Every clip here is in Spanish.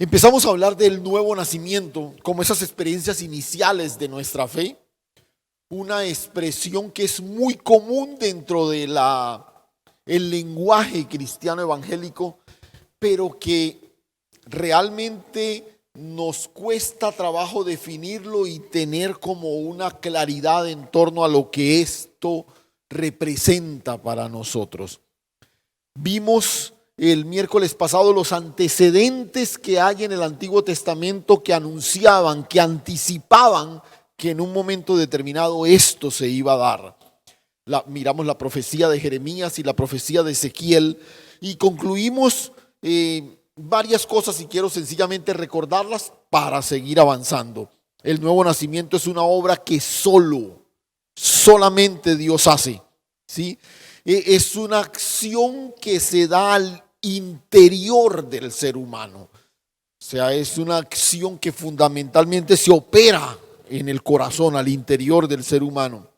Empezamos a hablar del nuevo nacimiento como esas experiencias iniciales de nuestra fe, una expresión que es muy común dentro de el lenguaje cristiano evangélico, pero que realmente nos cuesta trabajo definirlo y tener como una claridad en torno a lo que esto representa para nosotros. Vimos el miércoles pasado los antecedentes que hay en el Antiguo Testamento que anunciaban, que anticipaban que en un momento determinado esto se iba a dar. Miramos la profecía de Jeremías y la profecía de Ezequiel y concluimos varias cosas y quiero sencillamente recordarlas para seguir avanzando. El nuevo nacimiento es una obra que solamente Dios hace, ¿sí? Es una acción que se da al interior del ser humano. O sea, es una acción que fundamentalmente se opera en el corazón, al interior del ser humano.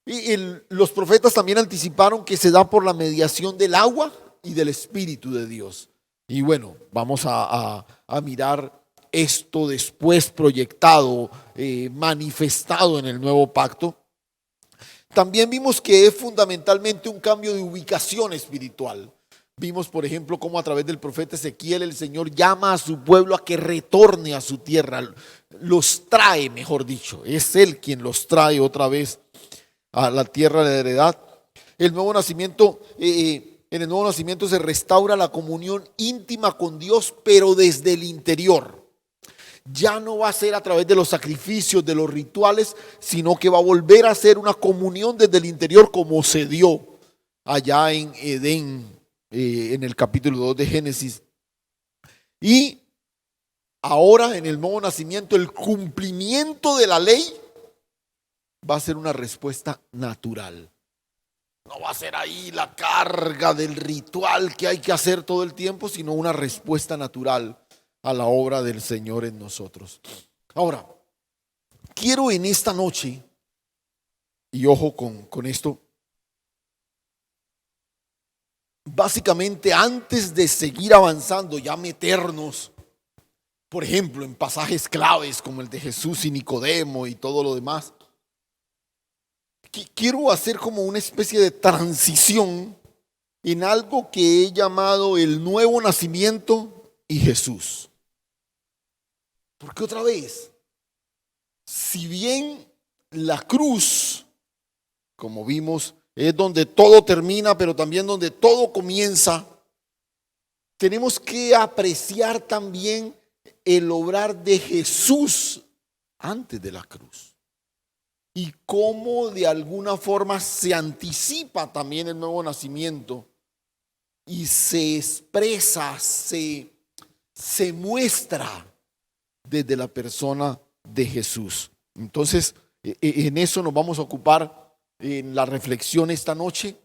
Y los profetas también anticiparon que se da por la mediación del agua y del Espíritu de Dios. Y bueno, vamos a mirar esto después proyectado, manifestado en el nuevo pacto. También vimos que es fundamentalmente un cambio de ubicación espiritual. Vimos, por ejemplo, cómo a través del profeta Ezequiel el Señor llama a su pueblo a que retorne a su tierra. Los trae, mejor dicho. Es Él quien los trae otra vez a la tierra de heredad. El nuevo nacimiento, en el nuevo nacimiento se restaura la comunión íntima con Dios, pero desde el interior. Ya no va a ser a través de los sacrificios, de los rituales, sino que va a volver a ser una comunión desde el interior como se dio allá en Edén, en el capítulo 2 de Génesis. Y ahora en el nuevo nacimiento, el cumplimiento de la ley va a ser una respuesta natural. No va a ser ahí la carga del ritual que hay que hacer todo el tiempo, sino una respuesta natural a la obra del Señor en nosotros. Ahora, quiero en esta noche, y ojo con esto, básicamente antes de seguir avanzando, ya meternos, por ejemplo, en pasajes claves como el de Jesús y Nicodemo y todo lo demás, quiero hacer como una especie de transición en algo que he llamado el nuevo nacimiento y Jesús. Porque otra vez, si bien la cruz, como vimos, es donde todo termina, pero también donde todo comienza, tenemos que apreciar también el obrar de Jesús antes de la cruz. Y cómo de alguna forma se anticipa también el nuevo nacimiento y se expresa, se muestra desde la persona de Jesús. Entonces, en eso nos vamos a ocupar en la reflexión esta noche.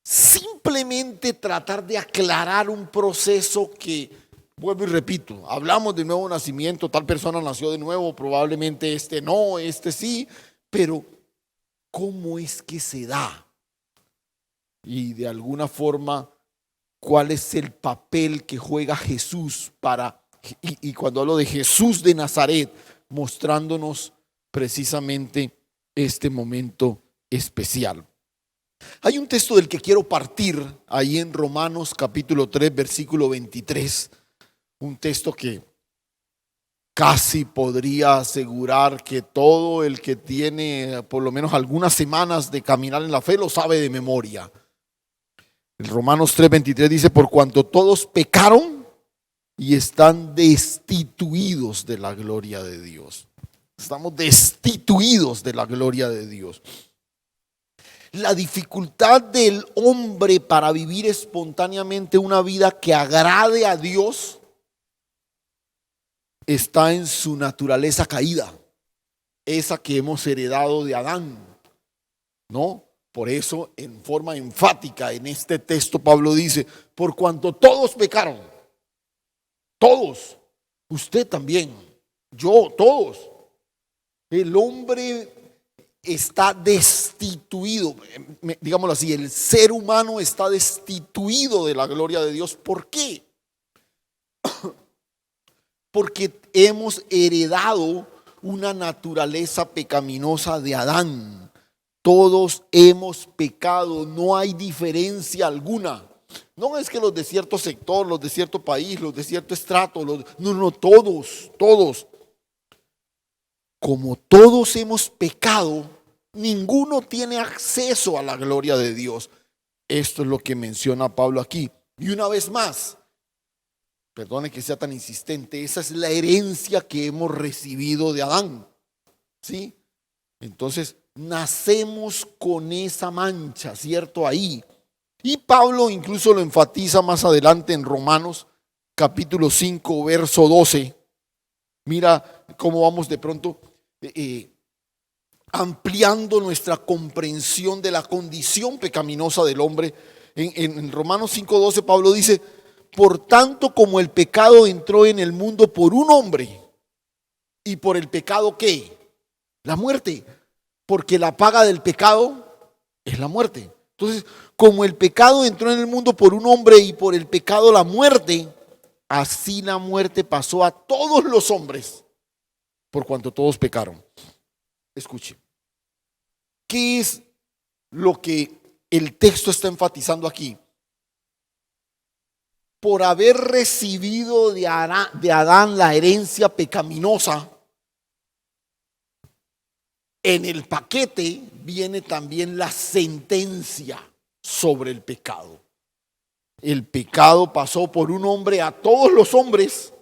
Simplemente tratar de aclarar un proceso que, vuelvo y repito, hablamos de nuevo nacimiento, tal persona nació de nuevo, probablemente este no, este sí, pero ¿cómo es que se da? Y de alguna forma, ¿cuál es el papel que juega Jesús para, y cuando hablo de Jesús de Nazaret, mostrándonos precisamente este momento especial? Hay un texto del que quiero partir ahí en Romanos capítulo 3, versículo 23, un texto que casi podría asegurar que todo el que tiene por lo menos algunas semanas de caminar en la fe lo sabe de memoria. El Romanos 3:23 dice: por cuanto todos pecaron y están destituidos de la gloria de Dios. Estamos destituidos de la gloria de Dios. La dificultad del hombre para vivir espontáneamente una vida que agrade a Dios está en su naturaleza caída, esa que hemos heredado de Adán, ¿no? Por eso, en forma enfática, en este texto Pablo dice: por cuanto todos pecaron, todos, usted también, yo, todos, el hombre está destituido, digámoslo así, el ser humano está destituido de la gloria de Dios. ¿Por qué? porque hemos heredado una naturaleza pecaminosa de Adán. Todos hemos pecado, no hay diferencia alguna. No es que los de cierto sector, los de cierto país, los de cierto estrato, no, todos. Como todos hemos pecado, ninguno tiene acceso a la gloria de Dios. Esto es lo que menciona Pablo aquí. Y una vez más, perdone que sea tan insistente, esa es la herencia que hemos recibido de Adán. ¿Sí? Entonces, nacemos con esa mancha, ¿cierto? Ahí. Y Pablo incluso lo enfatiza más adelante en Romanos capítulo 5, verso 12. Mira cómo vamos de pronto ampliando nuestra comprensión de la condición pecaminosa del hombre. En Romanos 5:12 Pablo dice: por tanto, como el pecado entró en el mundo por un hombre, y por el pecado ¿qué? La muerte, porque la paga del pecado es la muerte. Entonces, como el pecado entró en el mundo por un hombre y por el pecado la muerte, así la muerte pasó a todos los hombres, por cuanto todos pecaron. Escuche, ¿qué es lo que el texto está enfatizando aquí? Por haber recibido de Adán la herencia pecaminosa, en el paquete viene también la sentencia sobre el pecado. El pecado pasó por un hombre a todos los hombres,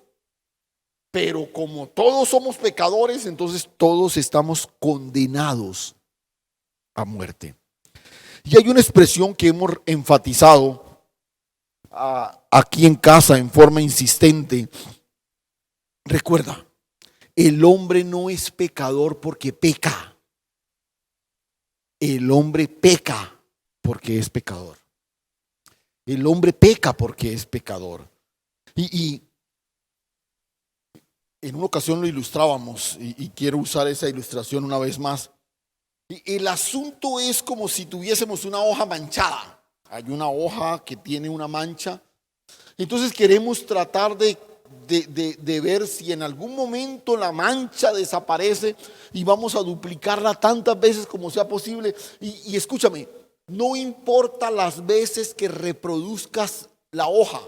pero como todos somos pecadores, entonces todos estamos condenados a muerte. Y hay una expresión que hemos enfatizado aquí en casa en forma insistente. Recuerda, el hombre no es pecador porque peca. El hombre peca porque es pecador. El hombre peca porque es pecador. Y en una ocasión lo ilustrábamos y quiero usar esa ilustración una vez más. El asunto es como si tuviésemos una hoja manchada. Hay una hoja que tiene una mancha. Entonces queremos tratar de ver si en algún momento la mancha desaparece y vamos a duplicarla tantas veces como sea posible. Y escúchame, no importa las veces que reproduzcas la hoja,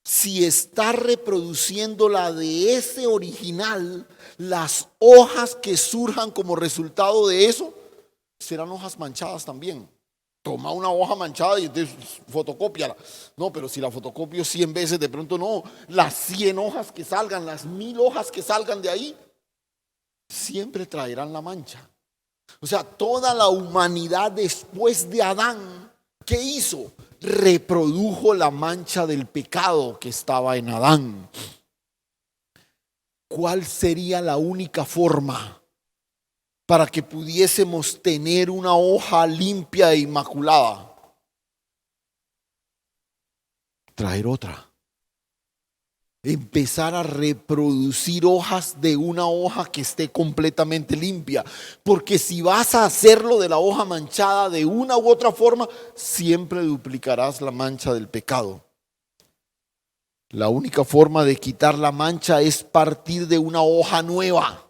si está reproduciendo la de ese original, las hojas que surjan como resultado de eso serán hojas manchadas también. Toma una hoja manchada y entonces fotocópiala. No, pero si la fotocopio 100 veces, de pronto no. Las 100 hojas que salgan, las 1000 hojas que salgan de ahí, siempre traerán la mancha. O sea, toda la humanidad después de Adán, ¿qué hizo? Reprodujo la mancha del pecado que estaba en Adán. ¿Cuál sería la única forma para que pudiésemos tener una hoja limpia e inmaculada? Traer otra. Empezar a reproducir hojas de una hoja que esté completamente limpia. Porque si vas a hacerlo de la hoja manchada de una u otra forma, siempre duplicarás la mancha del pecado. La única forma de quitar la mancha es partir de una hoja nueva.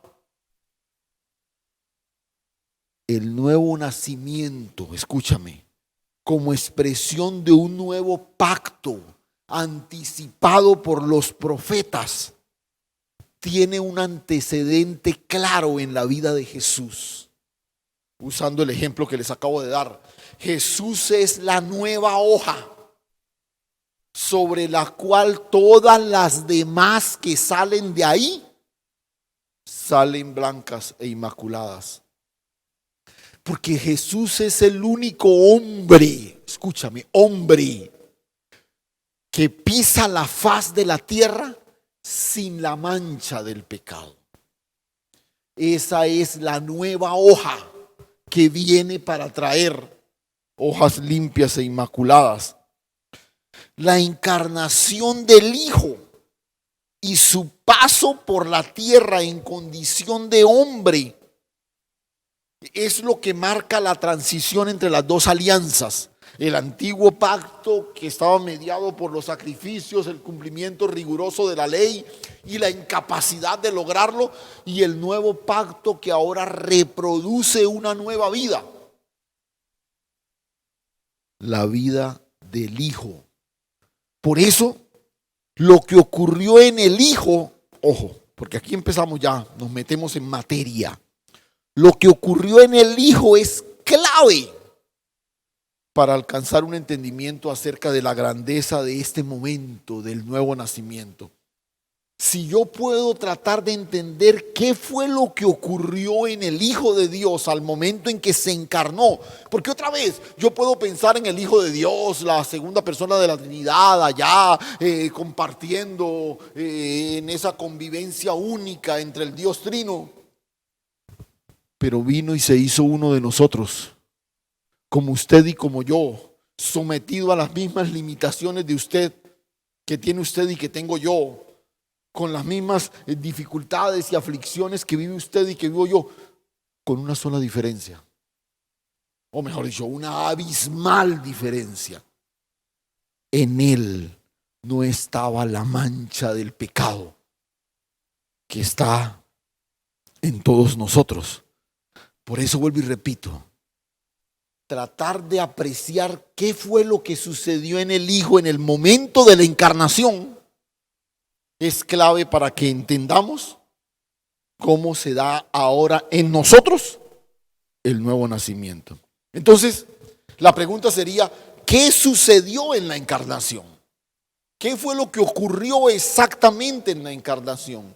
El nuevo nacimiento, escúchame, como expresión de un nuevo pacto anticipado por los profetas, tiene un antecedente claro en la vida de Jesús. Usando el ejemplo que les acabo de dar, Jesús es la nueva hoja sobre la cual todas las demás que salen de ahí salen blancas e inmaculadas. Porque Jesús es el único hombre, escúchame, hombre, que pisa la faz de la tierra sin la mancha del pecado. Esa es la nueva hoja que viene para traer hojas limpias e inmaculadas. La encarnación del Hijo y su paso por la tierra en condición de hombre es lo que marca la transición entre las dos alianzas, El antiguo pacto que estaba mediado por los sacrificios, el cumplimiento riguroso de la ley y la incapacidad de lograrlo, y el nuevo pacto que ahora reproduce una nueva vida, la vida del Hijo. Por eso, lo que ocurrió en el Hijo, ojo, porque aquí empezamos ya, nos metemos en materia. Lo que ocurrió en el Hijo es clave para alcanzar un entendimiento acerca de la grandeza de este momento del nuevo nacimiento. Si yo puedo tratar de entender qué fue lo que ocurrió en el Hijo de Dios al momento en que se encarnó, porque otra vez yo puedo pensar en el Hijo de Dios, la segunda persona de la Trinidad, allá compartiendo en esa convivencia única entre el Dios Trino, pero vino y se hizo uno de nosotros, como usted y como yo, sometido a las mismas limitaciones de usted, que tiene usted y que tengo yo, con las mismas dificultades y aflicciones que vive usted y que vivo yo, con una sola diferencia, o mejor dicho, una abismal diferencia. En él no estaba la mancha del pecado que está en todos nosotros. Por eso vuelvo y repito, tratar de apreciar qué fue lo que sucedió en el Hijo en el momento de la encarnación es clave para que entendamos cómo se da ahora en nosotros el nuevo nacimiento. Entonces, la pregunta sería, ¿qué sucedió en la encarnación? ¿Qué fue lo que ocurrió exactamente en la encarnación?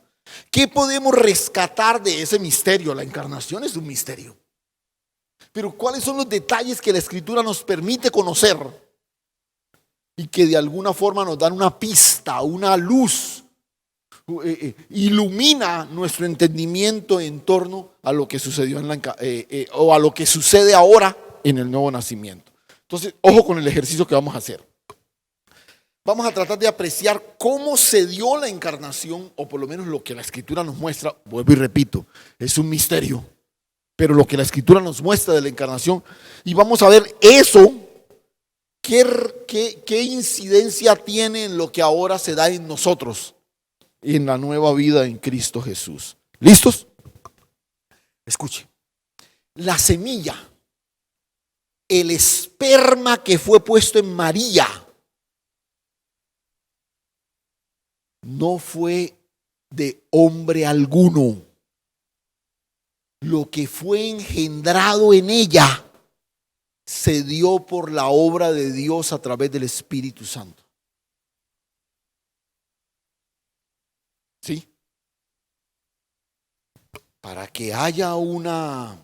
¿Qué podemos rescatar de ese misterio? La encarnación es un misterio. Pero ¿cuáles son los detalles que la Escritura nos permite conocer y que de alguna forma nos dan una pista, una luz, ilumina nuestro entendimiento en torno a lo que sucedió o a lo que sucede ahora en el nuevo nacimiento? Entonces, ojo con el ejercicio que vamos a hacer. Vamos a tratar de apreciar cómo se dio la encarnación, o por lo menos lo que la Escritura nos muestra. Vuelvo y repito, es un misterio, pero lo que la Escritura nos muestra de la encarnación, y vamos a ver eso, qué incidencia tiene en lo que ahora se da en nosotros, en la nueva vida en Cristo Jesús. ¿Listos? Escuche, la semilla, el esperma que fue puesto en María, no fue de hombre alguno. Lo que fue engendrado en ella se dio por la obra de Dios a través del Espíritu Santo. ¿Sí? Para que haya una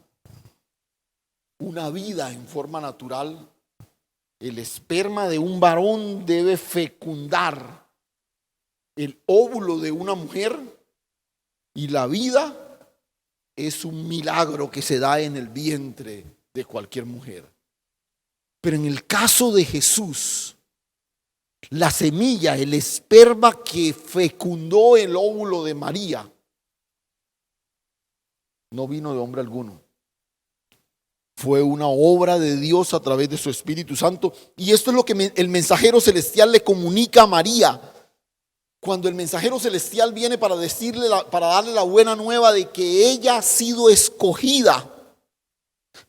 vida en forma natural, el esperma de un varón debe fecundar el óvulo de una mujer, y la vida es un milagro que se da en el vientre de cualquier mujer. Pero en el caso de Jesús, la semilla, el esperma que fecundó el óvulo de María, no vino de hombre alguno. Fue una obra de Dios a través de su Espíritu Santo. Y esto es lo que el mensajero celestial le comunica a María. Cuando el mensajero celestial viene para decirle, para darle la buena nueva de que ella ha sido escogida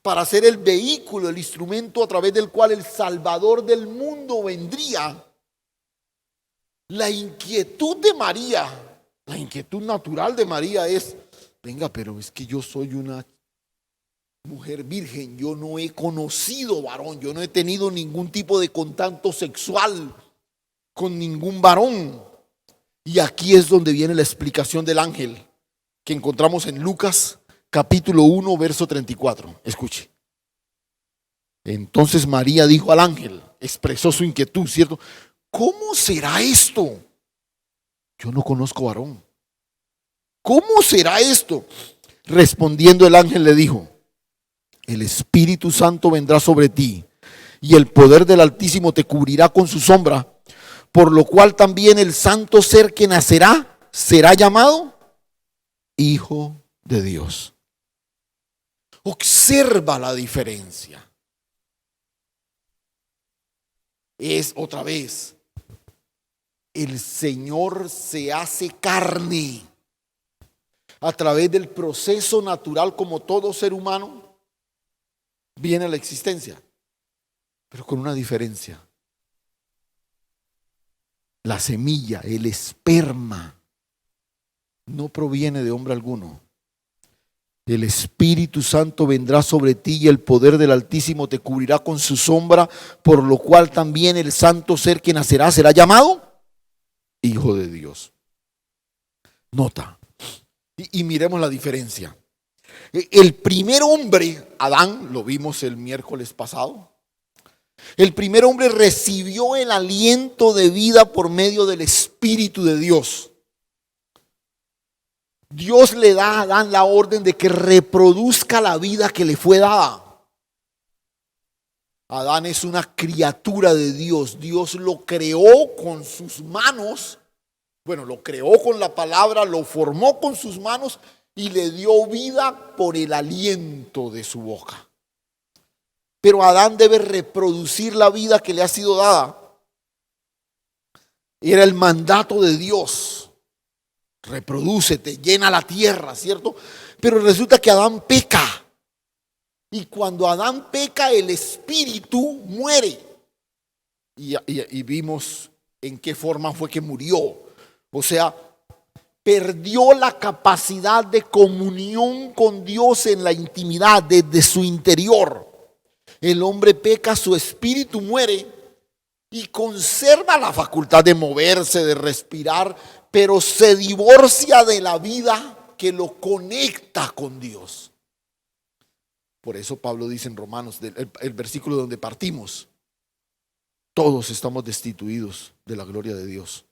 para ser el vehículo, el instrumento a través del cual el Salvador del mundo vendría. La inquietud de María, la inquietud natural de María es, venga, pero es que yo soy una mujer virgen, yo no he conocido varón, yo no he tenido ningún tipo de contacto sexual con ningún varón. Y aquí es donde viene la explicación del ángel que encontramos en Lucas capítulo 1 verso 34. Escuche. Entonces María dijo al ángel, expresó su inquietud, ¿cierto? ¿Cómo será esto? Yo no conozco varón. ¿Cómo será esto? Respondiendo el ángel le dijo, el Espíritu Santo vendrá sobre ti y el poder del Altísimo te cubrirá con su sombra, por lo cual también el santo ser que nacerá será llamado Hijo de Dios. Observa la diferencia. es otra vez, el Señor se hace carne a través del proceso natural, como todo ser humano viene a la existencia, pero con una diferencia. La semilla, el esperma, no proviene de hombre alguno. El Espíritu Santo vendrá sobre ti y el poder del Altísimo te cubrirá con su sombra, por lo cual también el santo ser que nacerá será llamado Hijo de Dios. Nota, y miremos la diferencia. El primer hombre, Adán, lo vimos el miércoles pasado. El primer hombre recibió el aliento de vida por medio del Espíritu de Dios. Dios le da a Adán la orden de que reproduzca la vida que le fue dada. Adán es una criatura de Dios. Dios lo creó con sus manos. Bueno, lo creó con la palabra, lo formó con sus manos y le dio vida por el aliento de su boca. Pero Adán debe reproducir la vida que le ha sido dada. Era el mandato de Dios. Reprodúcete, llena la tierra, ¿cierto? Pero resulta que Adán peca. Y cuando Adán peca, el espíritu muere. Y vimos en qué forma fue que murió. O sea, perdió la capacidad de comunión con Dios en la intimidad desde su interior. El hombre peca, su espíritu muere y conserva la facultad de moverse, de respirar, pero se divorcia de la vida que lo conecta con Dios. Por eso Pablo dice en Romanos, el versículo donde partimos, todos estamos destituidos de la gloria de Dios.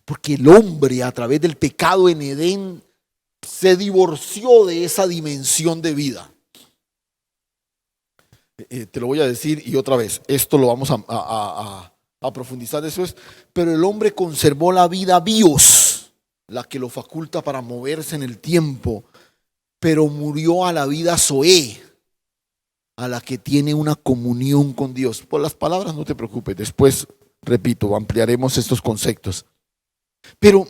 Porque el hombre a través del pecado en Edén se divorció de esa dimensión de vida. Te lo voy a decir y otra vez, esto lo vamos a profundizar después, pero el hombre conservó la vida bios, la que lo faculta para moverse en el tiempo, pero murió a la vida zoé, a la que tiene una comunión con Dios. Por las palabras no te preocupes, después, repito, ampliaremos estos conceptos. Pero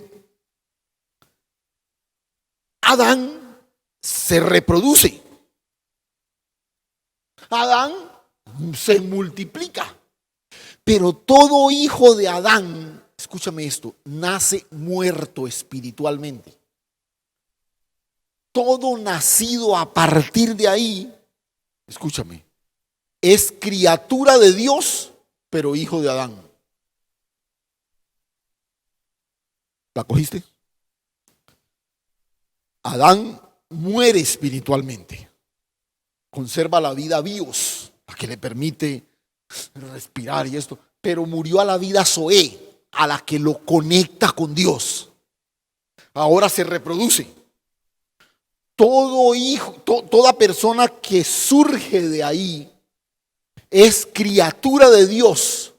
Adán se reproduce. Adán se multiplica. Pero todo hijo de Adán, escúchame esto, nace muerto espiritualmente. Todo nacido a partir de ahí, escúchame, es criatura de Dios, pero hijo de Adán. ¿La cogiste? Adán muere espiritualmente. Conserva la vida bios, la que le permite respirar y esto, pero murió a la vida zoé, a la que lo conecta con Dios. Ahora se reproduce. Todo hijo, toda persona que surge de ahí es criatura de Dios,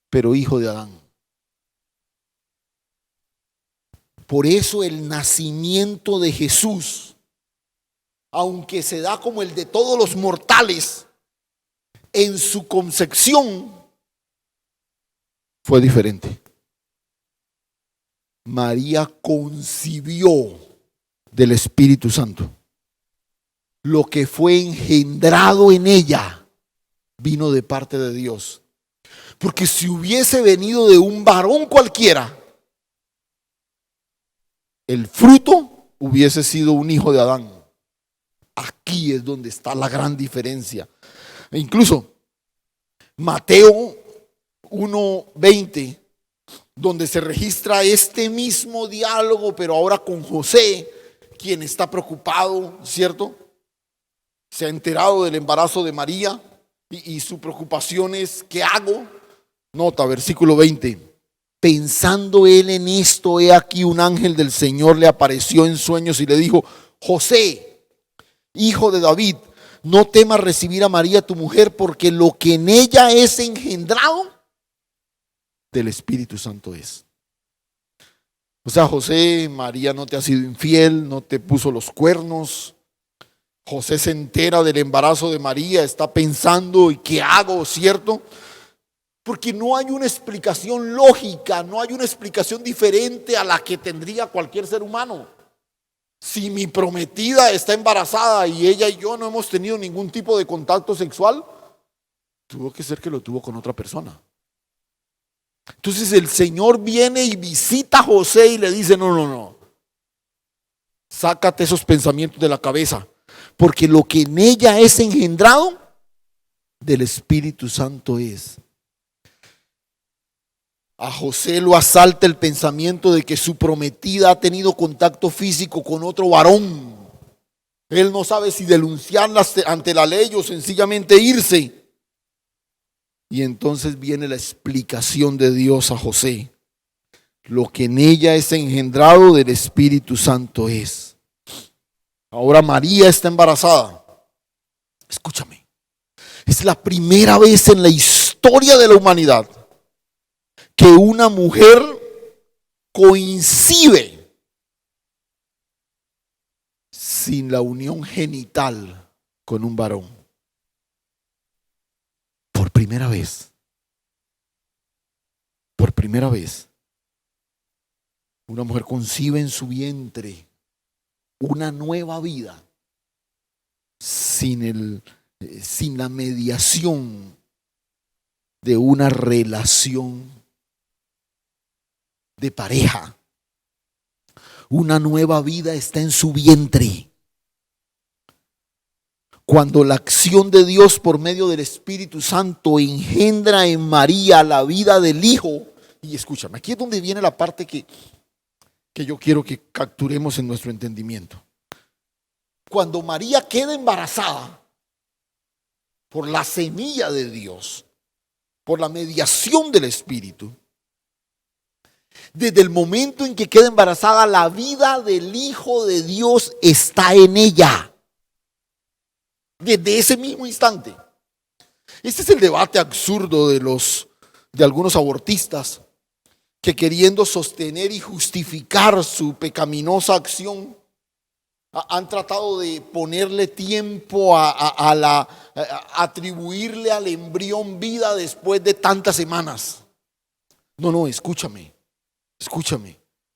pero hijo de Adán. Por eso el nacimiento de Jesús, aunque se da como el de todos los mortales, en su concepción fue diferente. María concibió del Espíritu Santo. Lo que fue engendrado en ella vino de parte de Dios. Porque si hubiese venido de un varón cualquiera, el fruto hubiese sido un hijo de Adán. Aquí es donde está la gran diferencia. E incluso Mateo 1:20, donde se registra este mismo diálogo, pero ahora con José, quien está preocupado, ¿cierto? Se ha enterado del embarazo de María y su preocupación es, ¿qué hago? Nota, versículo 20. Pensando él en esto, he aquí un ángel del Señor le apareció en sueños y le dijo: José, hijo de David, no temas recibir a María tu mujer, porque lo que en ella es engendrado del Espíritu Santo es. O sea, José, María no te ha sido infiel, no te puso los cuernos. José se entera del embarazo de María, está pensando, ¿y qué hago? ¿Cierto? Porque no hay una explicación lógica, no hay una explicación diferente a la que tendría cualquier ser humano. Si mi prometida está embarazada y ella y yo no hemos tenido ningún tipo de contacto sexual, tuvo que ser que lo tuvo con otra persona. Entonces el Señor viene y visita a José y le dice, no, sácate esos pensamientos de la cabeza, porque lo que en ella es engendrado del Espíritu Santo es. A José lo asalta el pensamiento de que su prometida ha tenido contacto físico con otro varón. Él no sabe si denunciarla ante la ley o sencillamente irse. Y entonces viene la explicación de Dios a José. Lo que en ella es engendrado del Espíritu Santo es. Ahora María está embarazada. Escúchame. Es la primera vez en la historia de la humanidad que una mujer coincide sin la unión genital con un varón. Por primera vez. Por primera vez. Una mujer concibe en su vientre una nueva vida sin la mediación de una relación de pareja. Una nueva vida está en su vientre. Cuando la acción de Dios por medio del Espíritu Santo engendra en María la vida del Hijo. Y escúchame, aquí es donde viene la parte que yo quiero que capturemos en nuestro entendimiento. Cuando María queda embarazada por la semilla de Dios, por la mediación del Espíritu, desde el momento en que queda embarazada, la vida del Hijo de Dios está en ella. Desde ese mismo instante. Este es el debate absurdo de algunos abortistas que, queriendo sostener y justificar su pecaminosa acción, han tratado de ponerle tiempo a atribuirle al embrión vida después de tantas semanas. No, escúchame.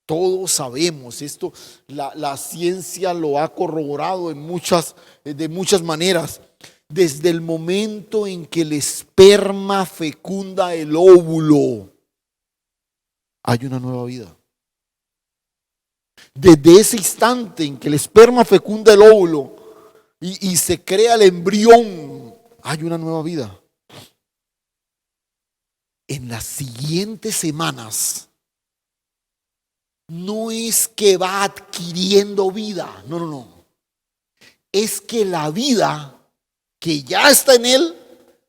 Todos sabemos esto, la ciencia lo ha corroborado de muchas maneras. Desde el momento en que el esperma fecunda el óvulo, hay una nueva vida. Desde ese instante en que el esperma fecunda el óvulo y se crea el embrión, hay una nueva vida. En las siguientes semanas, no es que va adquiriendo vida, no. Es que la vida que ya está en él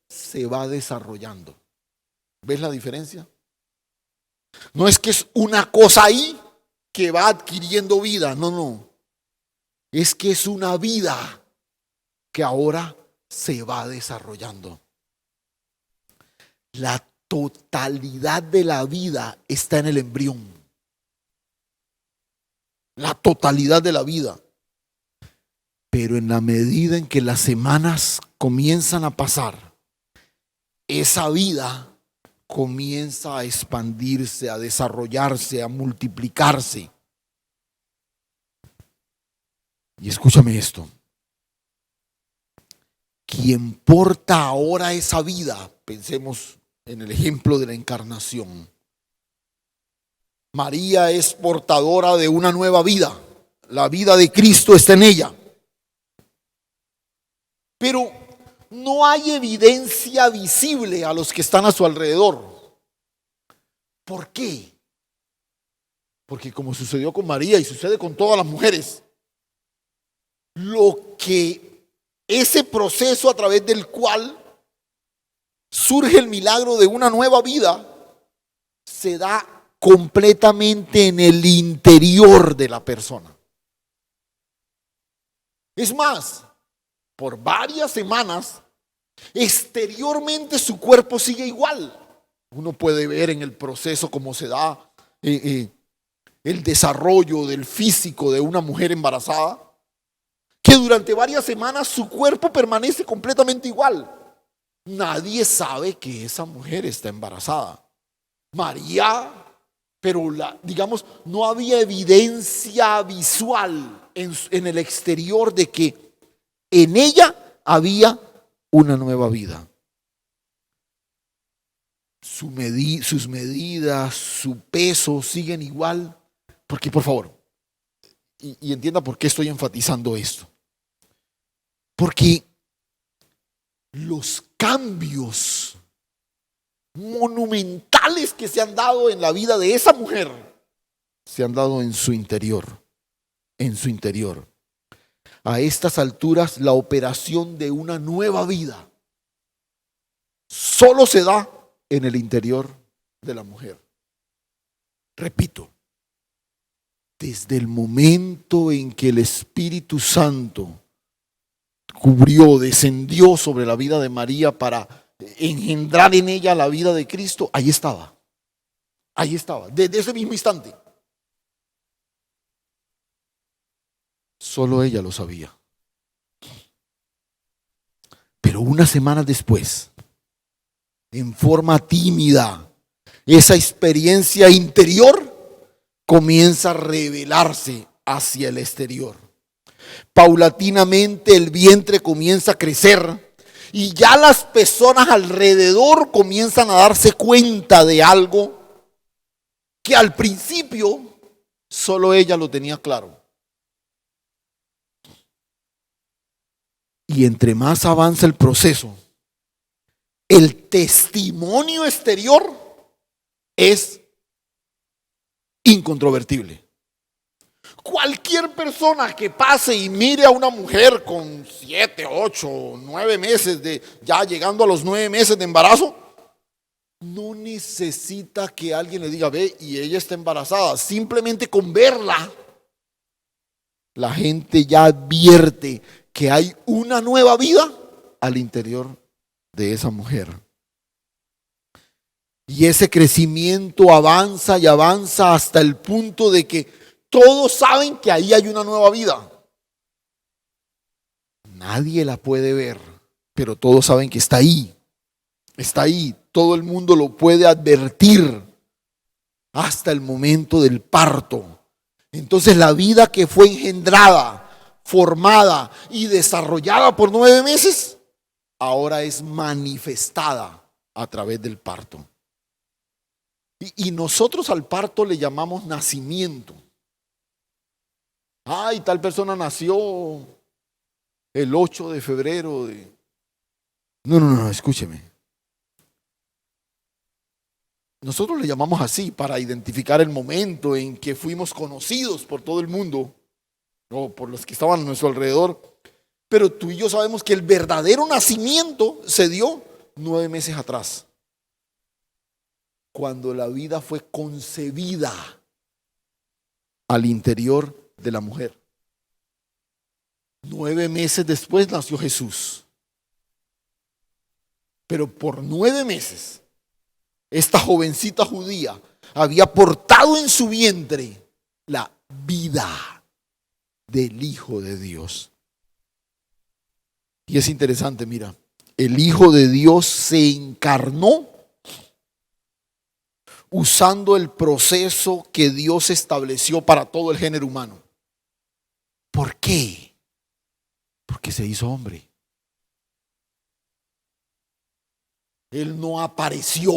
se va desarrollando. ¿Ves la diferencia? No es que es una cosa ahí que va adquiriendo vida, no. Es que es una vida que ahora se va desarrollando. La totalidad de la vida está en el embrión. La totalidad de la vida. Pero en la medida en que las semanas comienzan a pasar, esa vida comienza a expandirse, a desarrollarse, a multiplicarse. Y escúchame esto. Quien porta ahora esa vida, pensemos en el ejemplo de la encarnación. María es portadora de una nueva vida. La vida de Cristo está en ella. Pero no hay evidencia visible a los que están a su alrededor. ¿Por qué? Porque como sucedió con María y sucede con todas las mujeres, lo que ese proceso a través del cual surge el milagro de una nueva vida se da completamente en el interior de la persona. Es más, por varias semanas, exteriormente su cuerpo sigue igual. Uno puede ver en el proceso cómo se da el desarrollo del físico de una mujer embarazada, que durante varias semanas su cuerpo permanece completamente igual. Nadie sabe que esa mujer está embarazada. María, pero digamos, no había evidencia visual en el exterior de que en ella había una nueva vida. Sus medidas, su peso siguen igual. Porque, por favor, y entienda por qué estoy enfatizando esto. Porque los cambios monumentales que se han dado en la vida de esa mujer se han dado en su interior, en su interior. A estas alturas, la operación de una nueva vida solo se da en el interior de la mujer. Repito, desde el momento en que el Espíritu Santo descendió sobre la vida de María para engendrar en ella la vida de Cristo, ahí estaba, desde ese mismo instante. Solo ella lo sabía. Pero unas semanas después, en forma tímida, esa experiencia interior comienza a revelarse hacia el exterior. Paulatinamente el vientre comienza a crecer y ya las personas alrededor comienzan a darse cuenta de algo que al principio solo ella lo tenía claro. Y entre más avanza el proceso, el testimonio exterior es incontrovertible. Cualquier persona que pase y mire a una mujer con 7, 8, 9 meses ya llegando a los 9 meses de embarazo, no necesita que alguien le diga, ve, y ella está embarazada. Simplemente con verla, la gente ya advierte que hay una nueva vida al interior de esa mujer. Y ese crecimiento avanza y avanza hasta el punto de que todos saben que ahí hay una nueva vida. Nadie la puede ver, pero todos saben que está ahí. Está ahí. Todo el mundo lo puede advertir hasta el momento del parto. Entonces la vida que fue engendrada, formada y desarrollada por 9 meses, ahora es manifestada a través del parto. Y nosotros al parto le llamamos nacimiento. Ay, tal persona nació el 8 de febrero de... No, escúcheme. Nosotros le llamamos así para identificar el momento en que fuimos conocidos por todo el mundo o por los que estaban a nuestro alrededor. Pero tú y yo sabemos que el verdadero nacimiento se dio 9 meses atrás, cuando la vida fue concebida al interior de la mujer. 9 meses después nació Jesús. Pero por 9 meses, esta jovencita judía había portado en su vientre la vida del Hijo de Dios. Y es interesante, mira, el Hijo de Dios se encarnó usando el proceso que Dios estableció para todo el género humano. ¿Por qué? Porque se hizo hombre. Él no apareció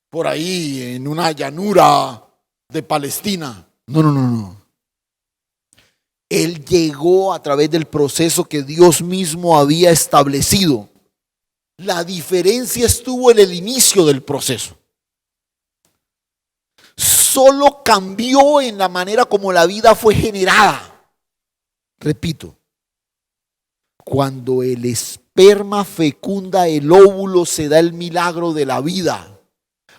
por ahí en una llanura de Palestina. No. Él llegó a través del proceso que Dios mismo había establecido. La diferencia estuvo en el inicio del proceso. Solo cambió en la manera como la vida fue generada. Repito, cuando el esperma fecunda el óvulo se da el milagro de la vida.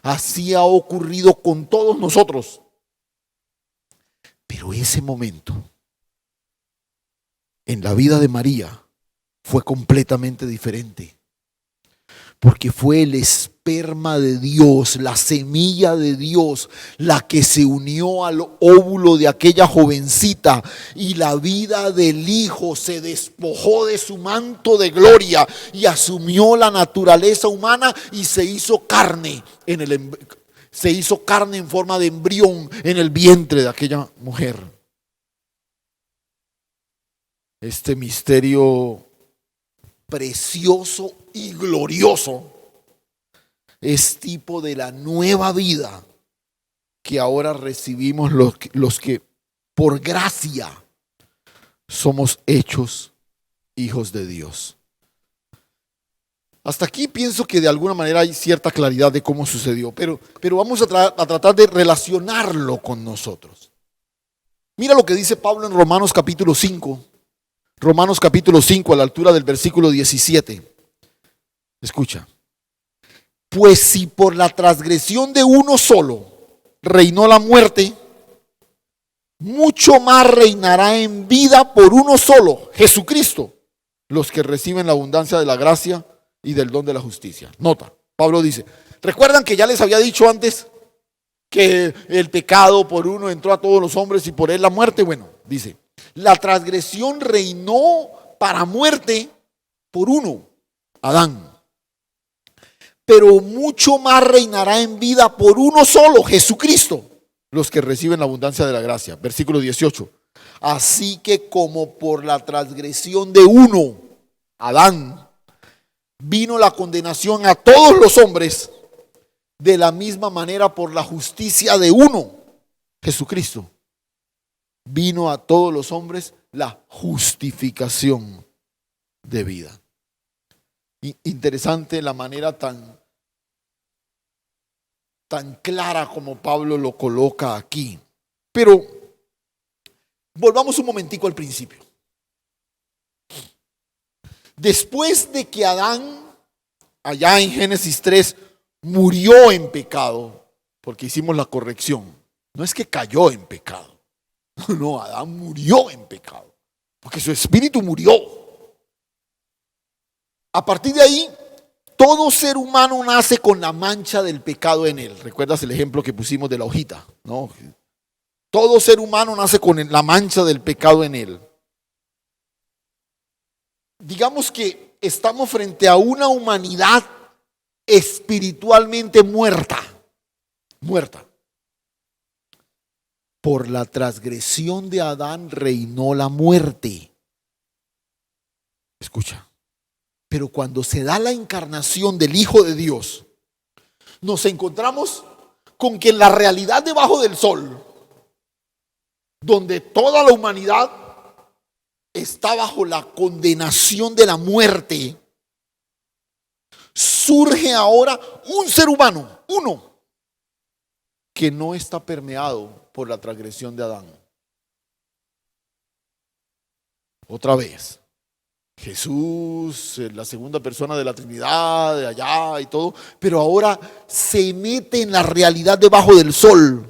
Así ha ocurrido con todos nosotros. Pero ese momento en la vida de María fue completamente diferente. porque fue el esperma de Dios, la semilla de Dios, la que se unió al óvulo de aquella jovencita, y la vida del Hijo se despojó de su manto de gloria y asumió la naturaleza humana y se hizo carne en forma de embrión en el vientre de aquella mujer. Este misterio precioso y glorioso es tipo de la nueva vida que ahora recibimos los que por gracia somos hechos hijos de Dios. Hasta aquí pienso que de alguna manera hay cierta claridad de cómo sucedió, pero vamos a tratar de relacionarlo con nosotros. Mira lo que dice Pablo en Romanos capítulo 5. Romanos capítulo 5, a la altura del versículo 17. Escucha. Pues si por la transgresión de uno solo reinó la muerte, mucho más reinará en vida por uno solo, Jesucristo, los que reciben la abundancia de la gracia y del don de la justicia. Nota, Pablo dice, ¿recuerdan que ya les había dicho antes que el pecado por uno entró a todos los hombres y por él la muerte? Bueno, dice, la transgresión reinó para muerte por uno, Adán. Pero mucho más reinará en vida por uno solo, Jesucristo, los que reciben la abundancia de la gracia. Versículo 18. Así que como por la transgresión de uno, Adán, vino la condenación a todos los hombres, de la misma manera por la justicia de uno, Jesucristo, vino a todos los hombres la justificación de vida. Interesante la manera tan clara como Pablo lo coloca aquí. Pero volvamos un momentico al principio. Después de que Adán, allá en Génesis 3, murió en pecado, porque hicimos la corrección, no es que cayó en pecado. No, Adán murió en pecado, porque su espíritu murió. A partir de ahí, todo ser humano nace con la mancha del pecado en él. ¿Recuerdas el ejemplo que pusimos de la hojita? ¿No? Todo ser humano nace con la mancha del pecado en él. Digamos que estamos frente a una humanidad espiritualmente muerta. Por la transgresión de Adán reinó la muerte. Escucha. Pero cuando se da la encarnación del Hijo de Dios, nos encontramos con que en la realidad debajo del sol, donde toda la humanidad está bajo la condenación de la muerte, surge ahora un ser humano, uno, que no está permeado por la transgresión de Adán. Otra vez, Jesús, la segunda persona de la Trinidad, de allá y todo, pero ahora se mete en la realidad debajo del sol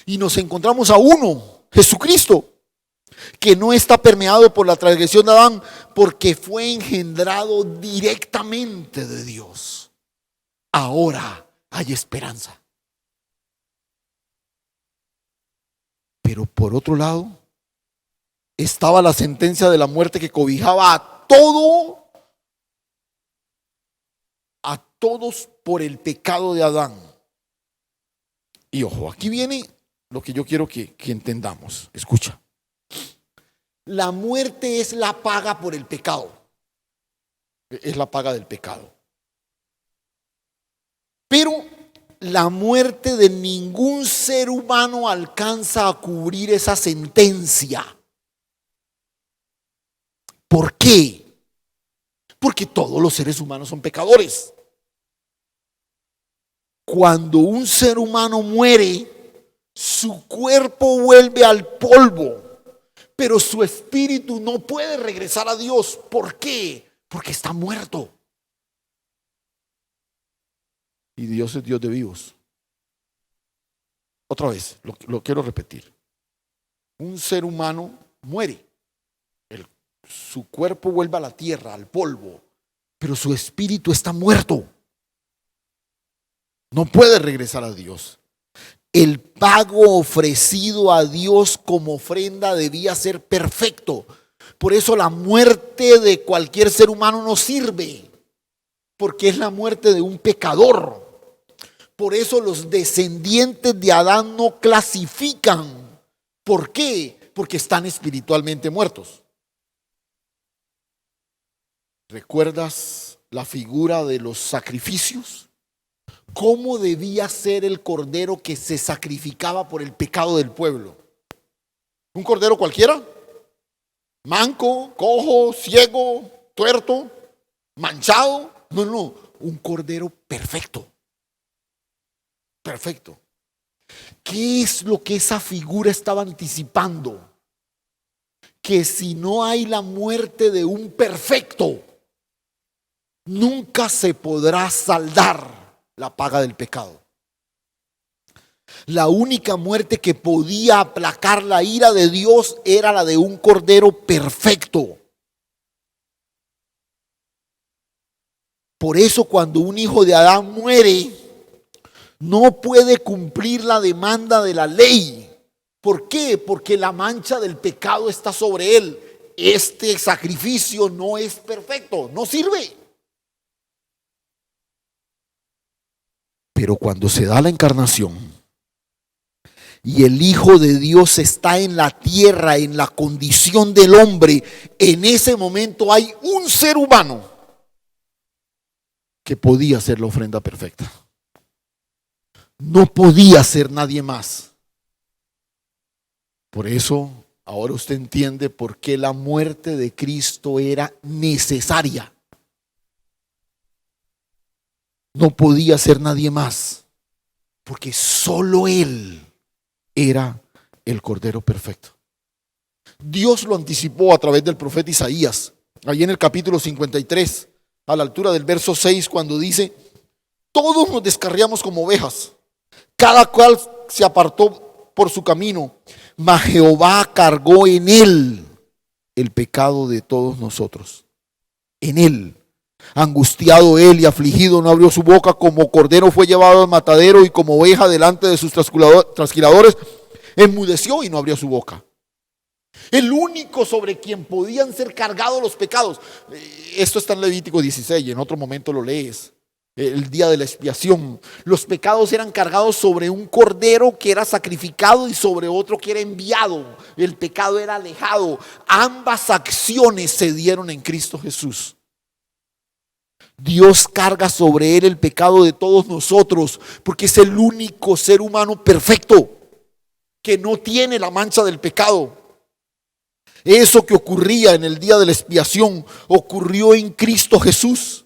y nos encontramos a uno, Jesucristo, que no está permeado por la transgresión de Adán porque fue engendrado directamente de Dios. Ahora hay esperanza. Pero por otro lado, estaba la sentencia de la muerte que cobijaba a todos por el pecado de Adán. Y ojo, aquí viene lo que yo quiero que entendamos. Escucha. La muerte es la paga por el pecado. Es la paga del pecado. Pero la muerte de ningún ser humano alcanza a cubrir esa sentencia. ¿Por qué? Porque todos los seres humanos son pecadores. Cuando un ser humano muere, su cuerpo vuelve al polvo, pero su espíritu no puede regresar a Dios. ¿Por qué? Porque está muerto. Y Dios es Dios de vivos. Otra vez, lo quiero repetir. Un ser humano muere. Su cuerpo vuelve a la tierra, al polvo, pero su espíritu está muerto. No puede regresar a Dios. El pago ofrecido a Dios como ofrenda debía ser perfecto. Por eso la muerte de cualquier ser humano no sirve, porque es la muerte de un pecador. Por eso los descendientes de Adán no clasifican. ¿Por qué? Porque están espiritualmente muertos. ¿Recuerdas la figura de los sacrificios? ¿Cómo debía ser el cordero que se sacrificaba por el pecado del pueblo? ¿Un cordero cualquiera? ¿Manco, cojo, ciego, tuerto, manchado? No, un cordero perfecto. Perfecto. ¿Qué es lo que esa figura estaba anticipando? Que si no hay la muerte de un perfecto, nunca se podrá saldar la paga del pecado. La única muerte que podía aplacar la ira de Dios era la de un cordero perfecto. Por eso cuando un hijo de Adán muere, no puede cumplir la demanda de la ley. ¿Por qué? Porque la mancha del pecado está sobre él. Este sacrificio no es perfecto, no sirve. Pero cuando se da la encarnación y el Hijo de Dios está en la tierra, en la condición del hombre, en ese momento hay un ser humano que podía ser la ofrenda perfecta. No podía ser nadie más. Por eso ahora usted entiende por qué la muerte de Cristo era necesaria. No podía ser nadie más, porque solo Él era el Cordero perfecto. Dios lo anticipó a través del profeta Isaías, allí en el capítulo 53, a la altura del verso 6, cuando dice: todos nos descarriamos como ovejas, cada cual se apartó por su camino, mas Jehová cargó en él el pecado de todos nosotros. En él, angustiado él y afligido, no abrió su boca. Como cordero fue llevado al matadero, y como oveja delante de sus trasquiladores, enmudeció y no abrió su boca. El único sobre quien podían ser cargados los pecados. Esto está en Levítico 16, y en otro momento lo lees. El día de la expiación, los pecados eran cargados sobre un cordero que era sacrificado y sobre otro que era enviado. El pecado era alejado. Ambas acciones se dieron en Cristo Jesús. Dios carga sobre él el pecado de todos nosotros, porque es el único ser humano perfecto que no tiene la mancha del pecado. Eso que ocurría en el día de la expiación ocurrió en Cristo Jesús.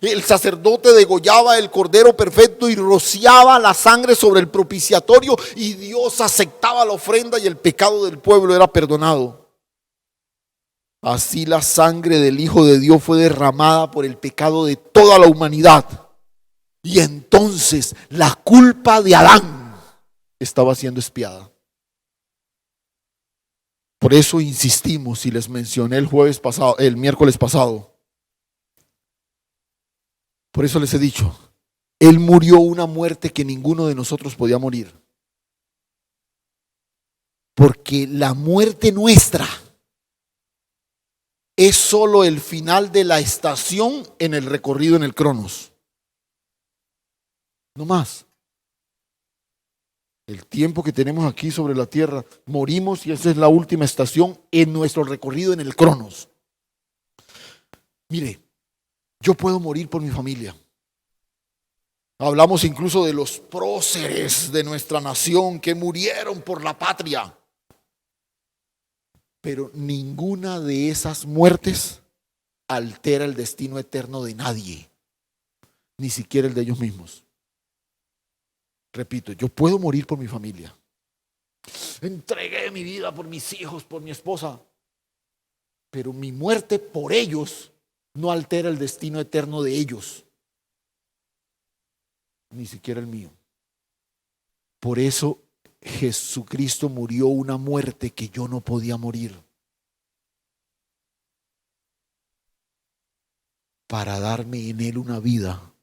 El sacerdote degollaba el cordero perfecto y rociaba la sangre sobre el propiciatorio, y Dios aceptaba la ofrenda y el pecado del pueblo era perdonado. Así la sangre del Hijo de Dios fue derramada por el pecado de toda la humanidad, y entonces la culpa de Adán estaba siendo expiada. Por eso insistimos, y les mencioné el miércoles pasado. Por eso les he dicho, Él murió una muerte que ninguno de nosotros podía morir. Porque la muerte nuestra es solo el final de la estación en el recorrido en el Cronos. No más. El tiempo que tenemos aquí sobre la tierra, morimos y esa es la última estación en nuestro recorrido en el Cronos. Mire, yo puedo morir por mi familia. Hablamos incluso de los próceres de nuestra nación que murieron por la patria. Pero ninguna de esas muertes altera el destino eterno de nadie, ni siquiera el de ellos mismos. Repito, yo puedo morir por mi familia. Entregué mi vida por mis hijos, por mi esposa. Pero mi muerte por ellos no altera el destino eterno de ellos, ni siquiera el mío. Por eso Jesucristo murió una muerte que yo no podía morir, para darme en Él una vida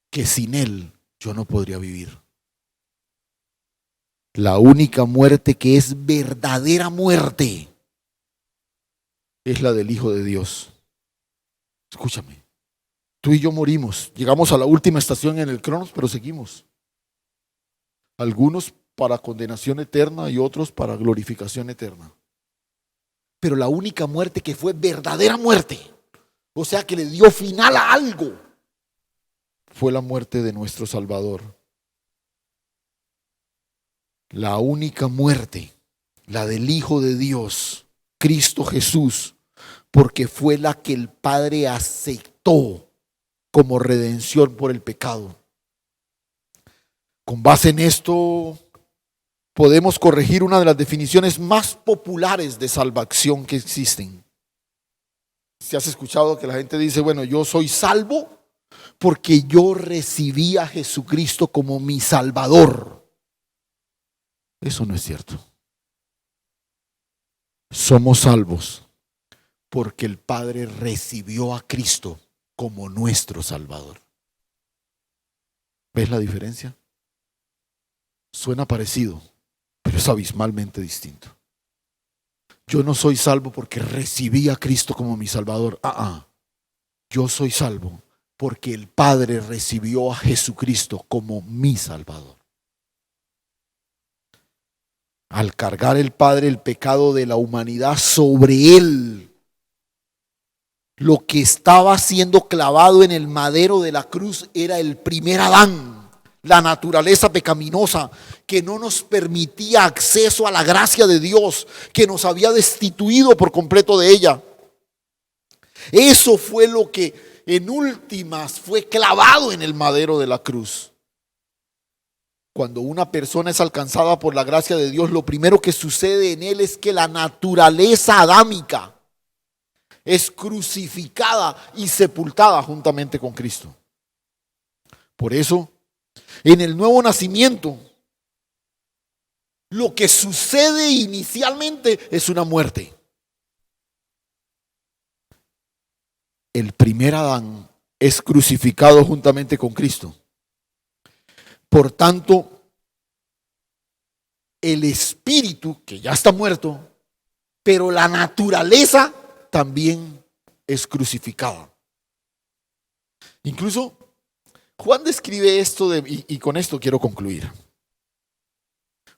que sin Él yo no podría vivir. La única muerte que es verdadera muerte es la del Hijo de Dios. Escúchame, tú y yo morimos, llegamos a la última estación en el Cronos, pero seguimos. Algunos para condenación eterna y otros para glorificación eterna. Pero la única muerte que fue verdadera muerte, o sea que le dio final a algo, fue la muerte de nuestro Salvador. La única muerte, la del Hijo de Dios, Cristo Jesús, porque fue la que el Padre aceptó como redención por el pecado. Con base en esto, podemos corregir una de las definiciones más populares de salvación que existen. Si has escuchado que la gente dice, bueno, yo soy salvo porque yo recibí a Jesucristo como mi Salvador. Eso no es cierto. Somos salvos porque el Padre recibió a Cristo como nuestro Salvador. ¿Ves la diferencia? Suena parecido, pero es abismalmente distinto. Yo no soy salvo porque recibí a Cristo como mi Salvador. Yo soy salvo porque el Padre recibió a Jesucristo como mi Salvador. Al cargar el Padre el pecado de la humanidad sobre Él, lo que estaba siendo clavado en el madero de la cruz era el primer Adán, la naturaleza pecaminosa que no nos permitía acceso a la gracia de Dios, que nos había destituido por completo de ella. Eso fue lo que en últimas fue clavado en el madero de la cruz. Cuando una persona es alcanzada por la gracia de Dios, lo primero que sucede en él es que la naturaleza adámica es crucificada y sepultada juntamente con Cristo. Por eso, en el nuevo nacimiento, lo que sucede inicialmente es una muerte. El primer Adán es crucificado juntamente con Cristo. Por tanto, el espíritu, que ya está muerto, pero la naturaleza también es crucificada. Incluso Juan describe esto y con esto quiero concluir.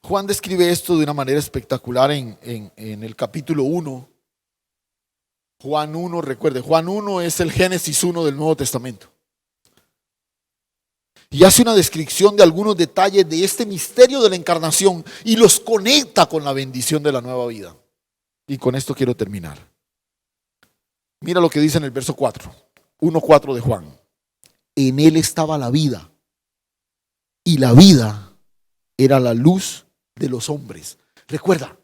Juan describe esto de una manera espectacular en el capítulo 1. Juan 1, recuerde, Juan 1 es el Génesis 1 del Nuevo Testamento. Y hace una descripción de algunos detalles de este misterio de la encarnación y los conecta con la bendición de la nueva vida. Y con esto quiero terminar. Mira lo que dice en el verso 4, 1:4 de Juan. En él estaba la vida, y la vida era la luz de los hombres. Recuerda,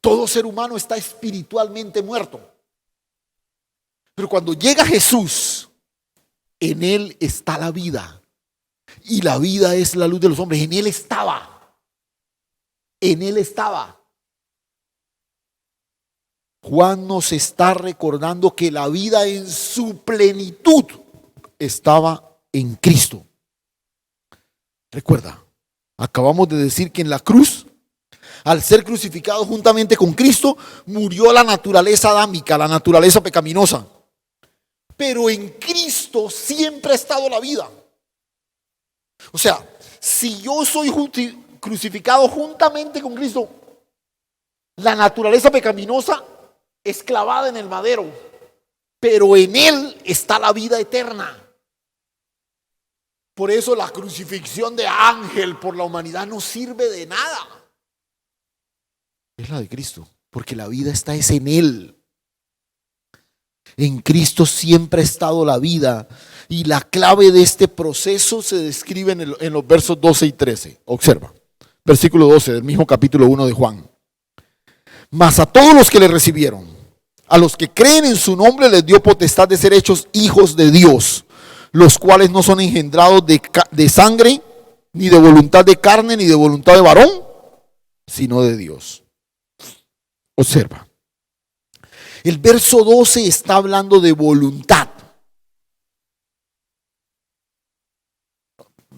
todo ser humano está espiritualmente muerto. Pero cuando llega Jesús, en él está la vida. Y la vida es la luz de los hombres. En él estaba. En él estaba. Juan nos está recordando que la vida en su plenitud estaba en Cristo. Recuerda, acabamos de decir que en la cruz, al ser crucificado juntamente con Cristo, murió la naturaleza adámica, la naturaleza pecaminosa. Pero en Cristo siempre ha estado la vida. O sea, si yo soy crucificado juntamente con Cristo, la naturaleza pecaminosa es clavada en el madero, pero en él está la vida eterna. Por eso la crucifixión de Ángel por la humanidad no sirve de nada. Es la de Cristo, porque la vida está en él. En Cristo siempre ha estado la vida. Y la clave de este proceso se describe en los versos 12 y 13. Observa, versículo 12 del mismo capítulo 1 de Juan. Mas a todos los que le recibieron, a los que creen en su nombre, les dio potestad de ser hechos hijos de Dios, los cuales no son engendrados de sangre, ni de voluntad de carne, ni de voluntad de varón, sino de Dios. Observa, el verso 12 está hablando de voluntad.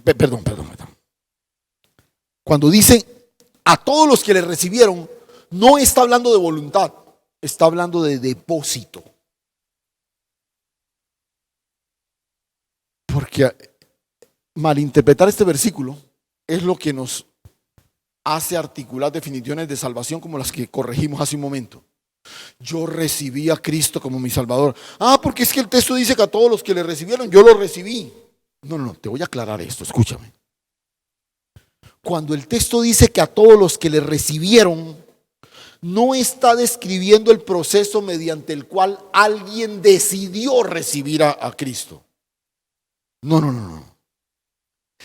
Perdón. Cuando dice a todos los que le recibieron, no está hablando de voluntad, está hablando de depósito. Porque malinterpretar este versículo es lo que nos hace articular definiciones de salvación como las que corregimos hace un momento. Yo recibí a Cristo como mi Salvador. Porque es que el texto dice que a todos los que le recibieron, yo lo recibí. No, te voy a aclarar esto, escúchame. Cuando el texto dice que a todos los que le recibieron, no está describiendo el proceso mediante el cual alguien decidió recibir a Cristo. No.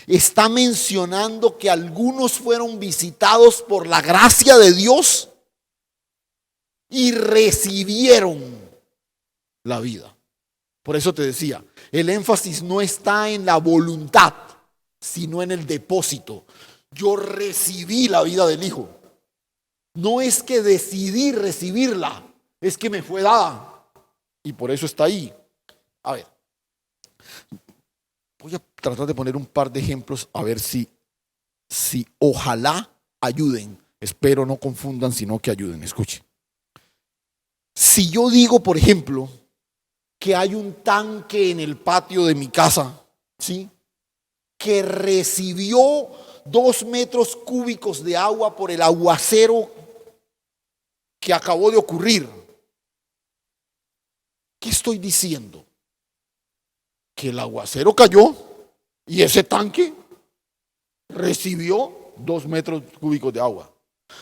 Está mencionando que algunos fueron visitados por la gracia de Dios y recibieron la vida. Por eso te decía, el énfasis no está en la voluntad, sino en el depósito. Yo recibí la vida del Hijo. No es que decidí recibirla, es que me fue dada. Y por eso está ahí. A ver, voy a tratar de poner un par de ejemplos a ver si ojalá ayuden. Espero no confundan, sino que ayuden. Escuchen. Si yo digo, por ejemplo, que hay un tanque en el patio de mi casa, ¿sí?, que recibió 2 metros cúbicos de agua por el aguacero que acabó de ocurrir. ¿Qué estoy diciendo? Que el aguacero cayó y ese tanque recibió 2 metros cúbicos de agua.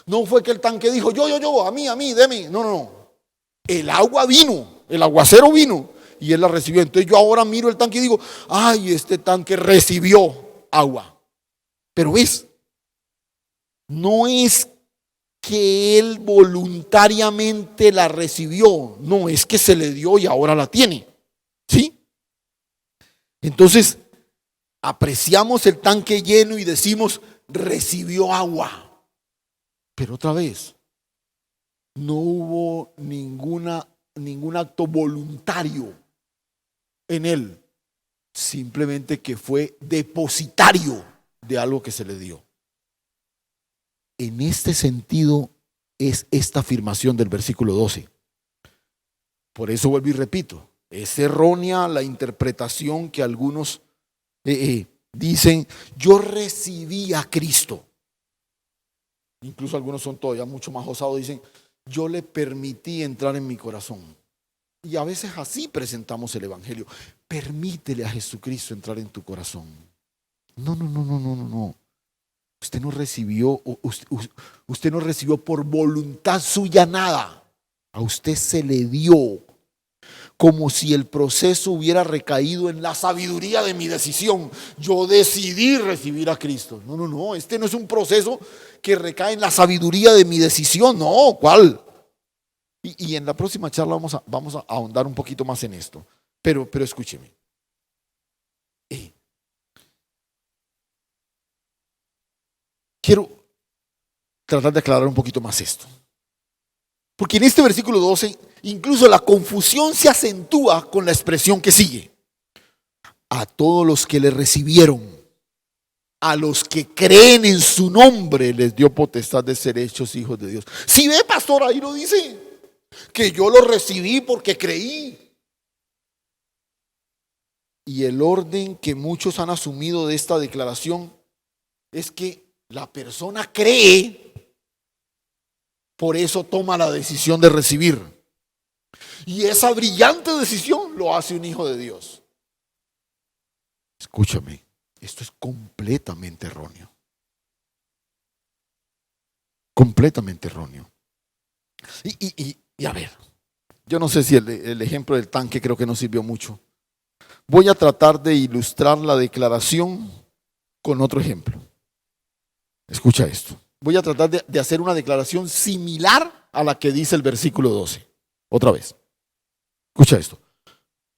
No fue que el tanque dijo, yo, a mí, deme. No. El agua vino, el aguacero vino y él la recibió. Entonces yo ahora miro el tanque y digo, este tanque recibió agua. Pero no es que él voluntariamente la recibió, no, es que se le dio y ahora la tiene. ¿Sí? Entonces, apreciamos el tanque lleno y decimos, recibió agua. Pero otra vez, no hubo ningún acto voluntario en él, simplemente que fue depositario de algo que se le dio. En este sentido es esta afirmación del versículo 12. Por eso vuelvo y repito, es errónea la interpretación que algunos dicen, yo recibí a Cristo. Incluso algunos son todavía mucho más osados, dicen, yo le permití entrar en mi corazón. Y a veces así presentamos el evangelio. Permítele a Jesucristo entrar en tu corazón. No. Usted no recibió por voluntad suya nada. A usted se le dio, como si el proceso hubiera recaído en la sabiduría de mi decisión. Yo decidí recibir a Cristo. No, este no es un proceso que recae en la sabiduría de mi decisión. No, ¿cuál? Y en la próxima charla vamos a ahondar un poquito más en esto. Pero escúcheme. Quiero tratar de aclarar un poquito más esto. Porque en este versículo 12, incluso la confusión se acentúa con la expresión que sigue. A todos los que le recibieron, a los que creen en su nombre, les dio potestad de ser hechos hijos de Dios. Si ve, pastor, ahí lo dice, que yo lo recibí porque creí. Y el orden que muchos han asumido de esta declaración es que la persona cree, por eso toma la decisión de recibir. Y esa brillante decisión lo hace un hijo de Dios. Escúchame, esto es completamente erróneo. Completamente erróneo. Y a ver, yo no sé si el ejemplo del tanque creo que no sirvió mucho. Voy a tratar de ilustrar la declaración con otro ejemplo. Escucha esto. Voy a tratar de hacer una declaración similar a la que dice el versículo 12. Otra vez. Escucha esto.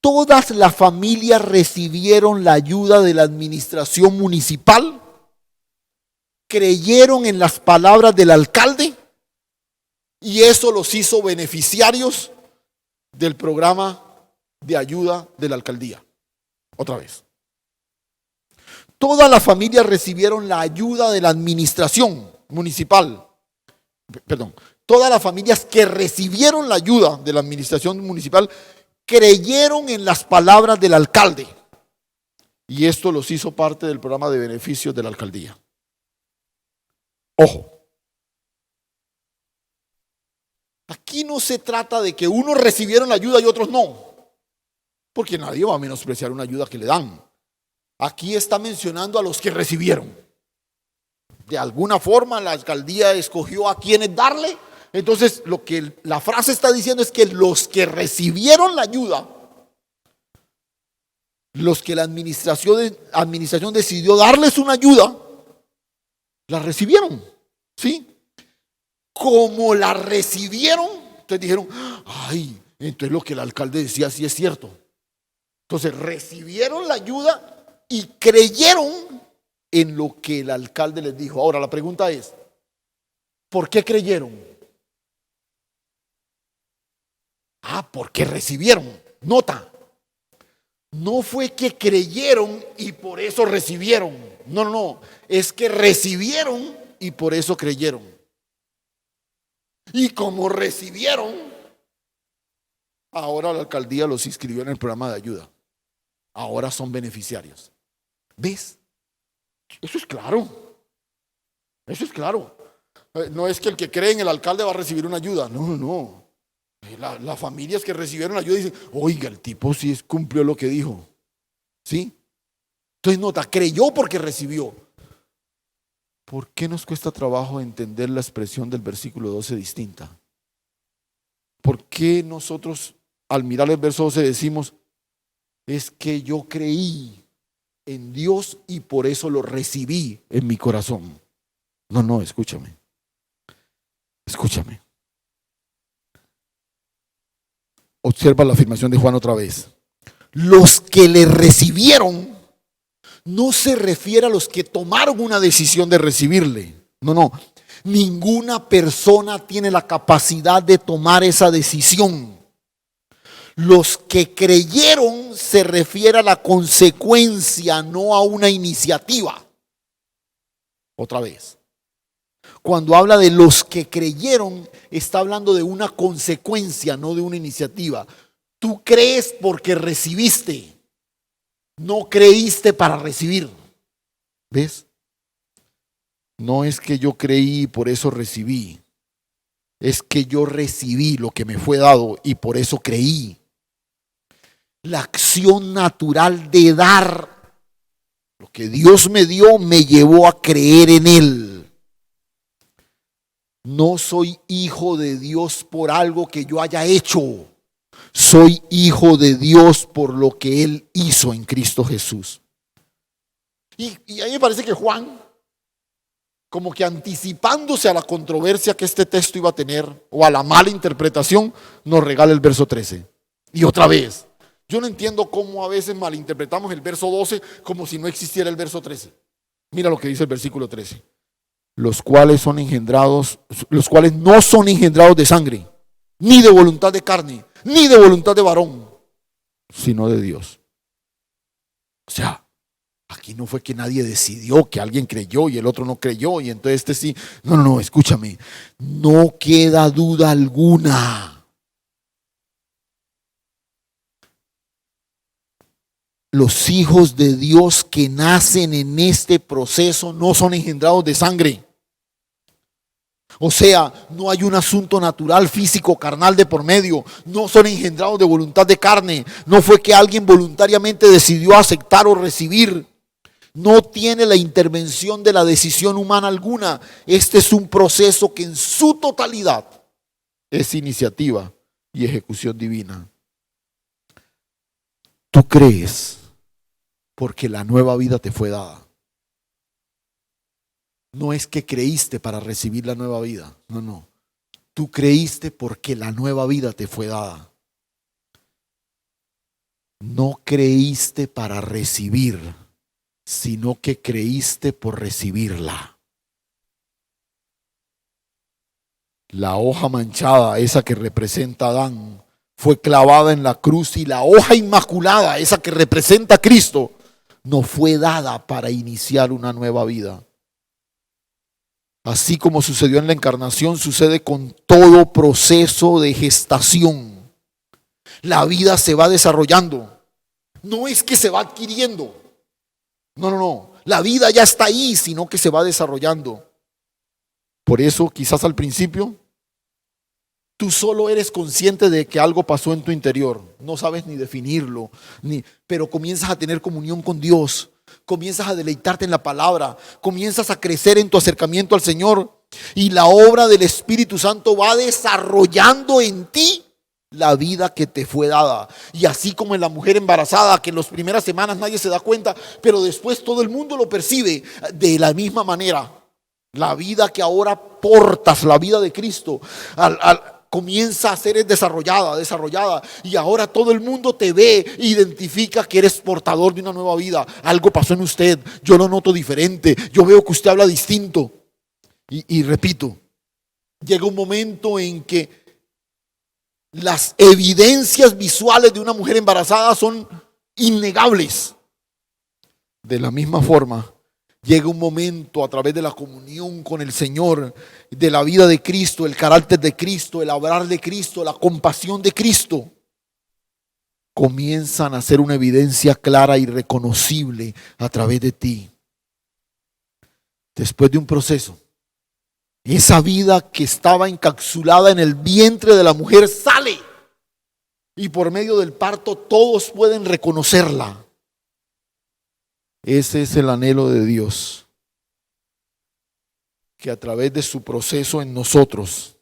Todas las familias recibieron la ayuda de la administración municipal, creyeron en las palabras del alcalde y eso los hizo beneficiarios del programa de ayuda de la alcaldía. Otra vez. Todas las familias recibieron la ayuda de la administración municipal. Perdón, todas las familias que recibieron la ayuda de la administración municipal creyeron en las palabras del alcalde. Y esto los hizo parte del programa de beneficios de la alcaldía. Ojo. Aquí no se trata de que unos recibieron la ayuda y otros no, porque nadie va a menospreciar una ayuda que le dan. Aquí está mencionando a los que recibieron. De alguna forma la alcaldía escogió a quienes darle. Entonces lo que la frase está diciendo es que los que recibieron la ayuda, los que la administración decidió darles una ayuda, la recibieron, ¿sí? Como la recibieron, entonces dijeron, ay, entonces lo que el alcalde decía sí es cierto. Entonces recibieron la ayuda y creyeron en lo que el alcalde les dijo. Ahora la pregunta es, ¿por qué creyeron? Porque recibieron. Nota, no fue que creyeron y por eso recibieron. No, es que recibieron y por eso creyeron. Y como recibieron, ahora la alcaldía los inscribió en el programa de ayuda. Ahora son beneficiarios. ¿Ves? Eso es claro. Eso es claro. No es que el que cree en el alcalde va a recibir una ayuda. No. Las familias que recibieron ayuda dicen, oiga, el tipo sí cumplió lo que dijo. ¿Sí? Entonces nota, creyó porque recibió. ¿Por qué nos cuesta trabajo entender la expresión del versículo 12 distinta? ¿Por qué nosotros al mirar el verso 12 decimos, es que yo creí en Dios y por eso lo recibí en mi corazón? No, escúchame. Observa la afirmación de Juan otra vez. Los que le recibieron no se refiere a los que tomaron una decisión de recibirle. No. Ninguna persona tiene la capacidad de tomar esa decisión. Los que creyeron se refiere a la consecuencia, no a una iniciativa. Otra vez. Cuando habla de los que creyeron, está hablando de una consecuencia, no de una iniciativa. Tú crees porque recibiste. No creíste para recibir. ¿Ves? No es que yo creí y por eso recibí. Es que yo recibí lo que me fue dado y por eso creí. La acción natural de dar lo que Dios me dio me llevó a creer en Él. No soy hijo de Dios por algo que yo haya hecho. Soy hijo de Dios por lo que Él hizo en Cristo Jesús. Y a mí me parece que Juan, como que anticipándose a la controversia que este texto iba a tener, o a la mala interpretación, nos regala el verso 13. Y otra vez, yo no entiendo cómo a veces malinterpretamos el verso 12 como si no existiera el verso 13. Mira lo que dice el versículo 13. Los cuales no son engendrados de sangre, ni de voluntad de carne, ni de voluntad de varón, sino de Dios. O sea, aquí no fue que nadie decidió, que alguien creyó y el otro no creyó y entonces este sí. No, escúchame. No queda duda alguna. Los hijos de Dios que nacen en este proceso no son engendrados de sangre. O sea, no hay un asunto natural, físico, carnal de por medio. No son engendrados de voluntad de carne. No fue que alguien voluntariamente decidió aceptar o recibir. No tiene la intervención de la decisión humana alguna. Este es un proceso que en su totalidad es iniciativa y ejecución divina. Tú crees porque la nueva vida te fue dada. No es que creíste para recibir la nueva vida. No. Tú creíste porque la nueva vida te fue dada. No creíste para recibir, sino que creíste por recibirla. La hoja manchada, esa que representa a Adán, fue clavada en la cruz y la hoja inmaculada, esa que representa a Cristo, nos fue dada para iniciar una nueva vida. Así como sucedió en la encarnación, sucede con todo proceso de gestación. La vida se va desarrollando. No es que se va adquiriendo. No. La vida ya está ahí, sino que se va desarrollando. Por eso, quizás al principio, tú solo eres consciente de que algo pasó en tu interior. No sabes ni definirlo, pero comienzas a tener comunión con Dios. Comienzas a deleitarte en la palabra. Comienzas a crecer en tu acercamiento al Señor. Y la obra del Espíritu Santo va desarrollando en ti la vida que te fue dada. Y así como en la mujer embarazada, que en las primeras semanas nadie se da cuenta, pero después todo el mundo lo percibe. De la misma manera, la vida que ahora portas, la vida de Cristo, comienza a ser desarrollada, y ahora todo el mundo te ve e identifica que eres portador de una nueva vida. Algo pasó en usted, yo lo noto diferente, yo veo que usted habla distinto. Y repito, llega un momento en que las evidencias visuales de una mujer embarazada son innegables. De la misma forma, llega un momento a través de la comunión con el Señor, de la vida de Cristo, el carácter de Cristo, el hablar de Cristo, la compasión de Cristo, comienzan a ser una evidencia clara y reconocible a través de ti. Después de un proceso, esa vida que estaba encapsulada en el vientre de la mujer sale, y por medio del parto todos pueden reconocerla. Ese es el anhelo de Dios, que a través de su proceso en nosotros,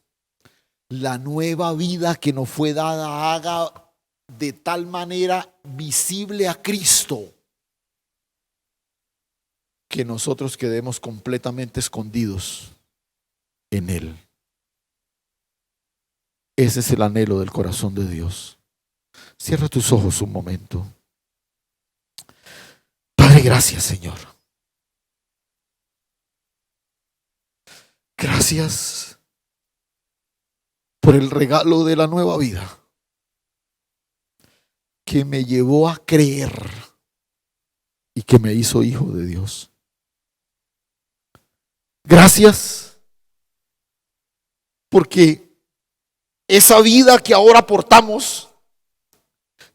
la nueva vida que nos fue dada haga de tal manera visible a Cristo, que nosotros quedemos completamente escondidos en Él. Ese es el anhelo del corazón de Dios. Cierra tus ojos un momento. Padre, gracias, Señor. Gracias por el regalo de la nueva vida que me llevó a creer y que me hizo hijo de Dios. Gracias porque esa vida que ahora portamos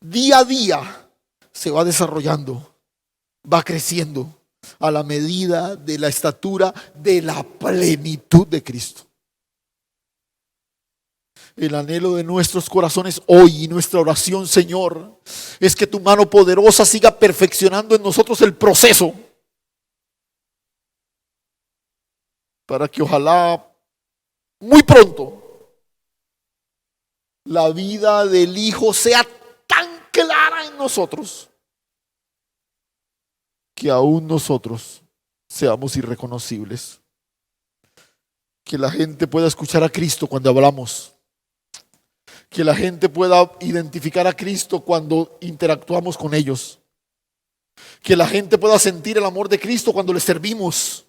día a día se va desarrollando, va creciendo a la medida de la estatura de la plenitud de Cristo. El anhelo de nuestros corazones hoy y nuestra oración, Señor, es que tu mano poderosa siga perfeccionando en nosotros el proceso, para que ojalá muy pronto la vida del Hijo sea tan clara en nosotros que aún nosotros seamos irreconocibles. Que la gente pueda escuchar a Cristo cuando hablamos. Que la gente pueda identificar a Cristo cuando interactuamos con ellos. Que la gente pueda sentir el amor de Cristo cuando le servimos.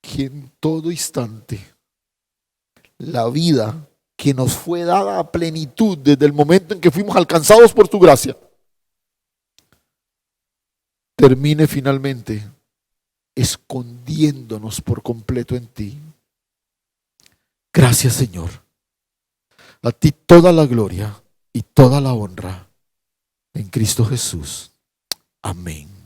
Que en todo instante la vida que nos fue dada a plenitud desde el momento en que fuimos alcanzados por tu gracia termine finalmente escondiéndonos por completo en ti. Gracias, Señor. A ti toda la gloria y toda la honra en Cristo Jesús. Amén.